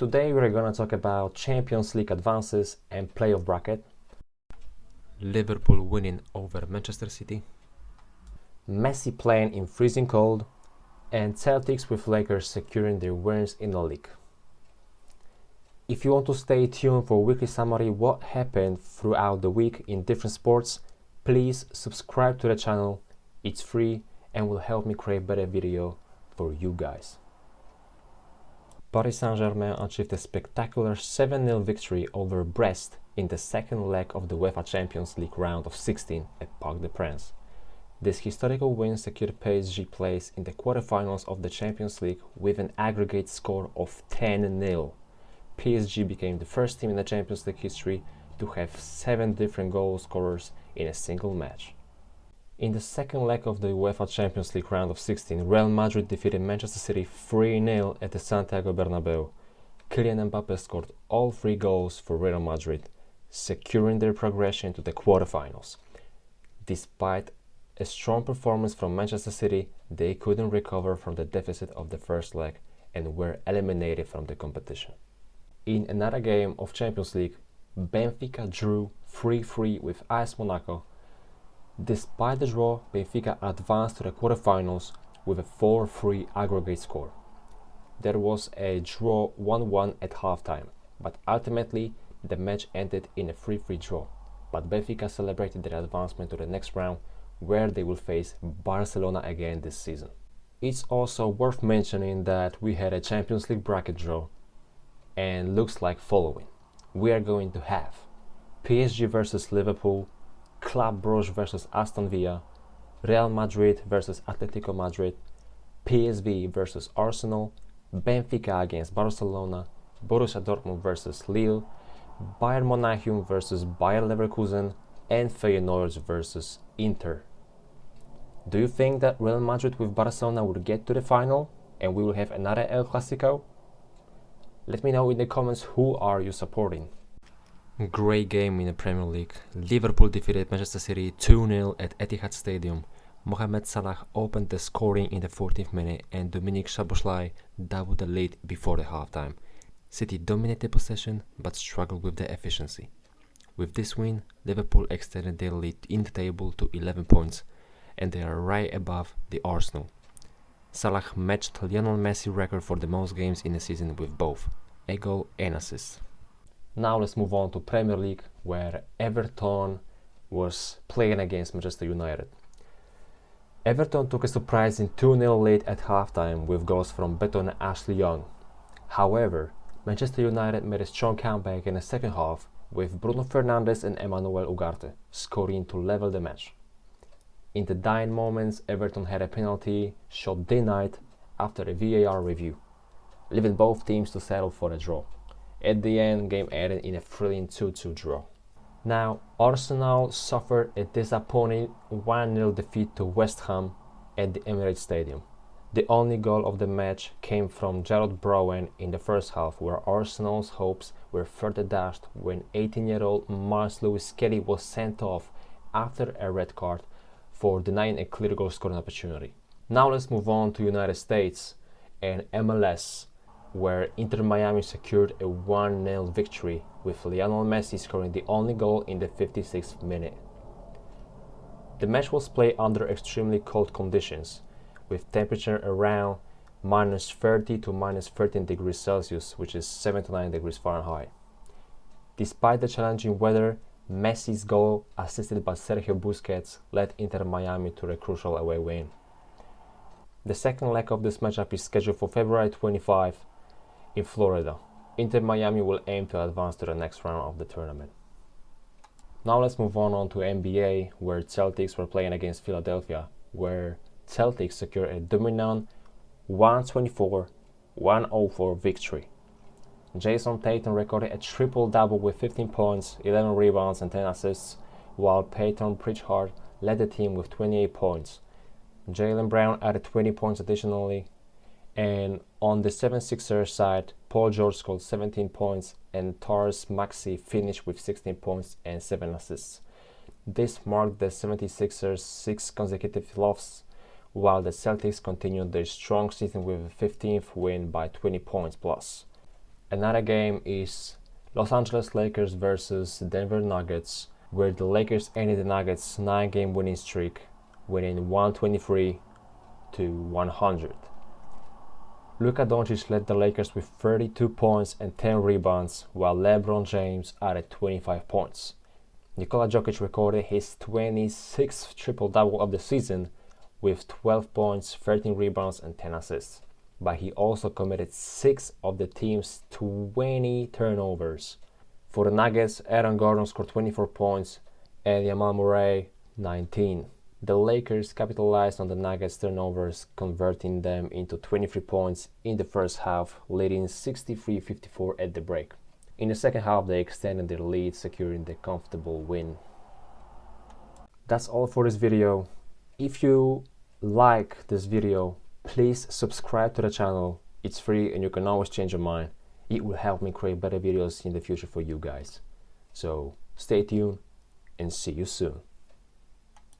Today we're gonna talk about Champions League advances and playoff bracket, Liverpool winning over Manchester City, Messi playing in freezing cold, and Celtics with Lakers securing their wins in the league. If you want to stay tuned for a weekly summary what happened throughout the week in different sports, please subscribe to the channel. It's free and will help me create better video for you guys. Paris Saint-Germain achieved a spectacular 7-0 victory over Brest in the second leg of the UEFA Champions League round of 16 at Parc des Princes. This historical win secured PSG place in the quarterfinals of the Champions League with an aggregate score of 10-0. PSG became the first team in the Champions League history to have 7 different goal scorers in a single match. In the second leg of the UEFA Champions League round of 16, Real Madrid defeated Manchester City 3-0 at the Santiago Bernabeu. Kylian Mbappe scored all 3 goals for Real Madrid, securing their progression to the quarterfinals. Despite a strong performance from Manchester City, they couldn't recover from the deficit of the first leg and were eliminated from the competition. In another game of Champions League, Benfica drew 3-3 with AS Monaco. Despite the draw, Benfica advanced to the quarterfinals with a 4-3 aggregate score. There was a draw 1-1 at halftime, but ultimately the match ended in a 3-3 draw. But Benfica celebrated their advancement to the next round, where they will face Barcelona again this season. It's also worth mentioning that we had a Champions League bracket draw, and looks like following. We are going to have PSG versus Liverpool, Club Brugge versus Aston Villa, Real Madrid versus Atletico Madrid, PSV versus Arsenal, Benfica against Barcelona, Borussia Dortmund versus Lille, Bayern Monaco versus Bayer Leverkusen, and Feyenoord versus Inter. Do you think that Real Madrid with Barcelona will get to the final and we will have another El Clasico? Let me know in the comments who are you supporting. great game in the Premier League. Liverpool defeated Manchester City 2-0 at Etihad Stadium. Mohamed Salah opened the scoring in the 14th minute and Dominic Szoboszlai doubled the lead before the halftime. City dominated possession but struggled with their efficiency. With this win, Liverpool extended their lead in the table to 11 points and they are right above the Arsenal. Salah matched Lionel Messi record for the most games in a season with both a goal and assist. Now let's move on to Premier League, where Everton was playing against Manchester United. Everton took a surprising 2-0 lead at halftime with goals from Beto and Ashley Young. However, Manchester United made a strong comeback in the second half with Bruno Fernandes and Emmanuel Ugarte scoring to level the match. In the dying moments, Everton had a penalty shot denied after a VAR review, leaving both teams to settle for a draw. At the end, game ended in a thrilling 2-2 draw. Now, Arsenal suffered a disappointing 1-0 defeat to West Ham at the Emirates Stadium. The only goal of the match came from Jarrod Bowen in the first half, where Arsenal's hopes were further dashed when 18-year-old Miles Lewis-Kelly was sent off after a red card for denying a clear goal scoring opportunity. Now let's move on to United States and MLS, where Inter Miami secured a 1-0 victory with Lionel Messi scoring the only goal in the 56th minute. The match was played under extremely cold conditions, with temperature around -30 to -13 degrees Celsius, which is 79 degrees Fahrenheit. Despite the challenging weather, Messi's goal, assisted by Sergio Busquets, led Inter Miami to a crucial away win. The second leg of this matchup is scheduled for February 25 in Florida. Inter Miami will aim to advance to the next round of the tournament. Now let's move on to NBA, where Celtics were playing against Philadelphia, where Celtics secured a dominant 124-104 victory. Jason Tatum recorded a triple-double with 15 points, 11 rebounds and 10 assists, while Peyton Pritchard led the team with 28 points. Jaylen Brown added 20 points additionally, and on the 76ers side, Paul George scored 17 points and Tyrese Maxey finished with 16 points and 7 assists. This marked the 76ers' 6th consecutive loss, while the Celtics continued their strong season with a 15th win by 20 points plus. Another game is Los Angeles Lakers versus Denver Nuggets, where the Lakers ended the Nuggets' 9-game winning streak, winning 123 to 100. Luka Doncic led the Lakers with 32 points and 10 rebounds, while LeBron James added 25 points. Nikola Jokic recorded his 26th triple-double of the season with 12 points, 13 rebounds, and 10 assists. But he also committed 6 of the team's 20 turnovers. For the Nuggets, Aaron Gordon scored 24 points and Jamal Murray 19. The Lakers capitalized on the Nuggets' turnovers, converting them into 23 points in the first half, leading 63-54 at the break. In the second half, they extended their lead, securing the comfortable win. That's all for this video. If you like this video, please subscribe to the channel. It's free and you can always change your mind. It will help me create better videos in the future for you guys. So stay tuned and see you soon.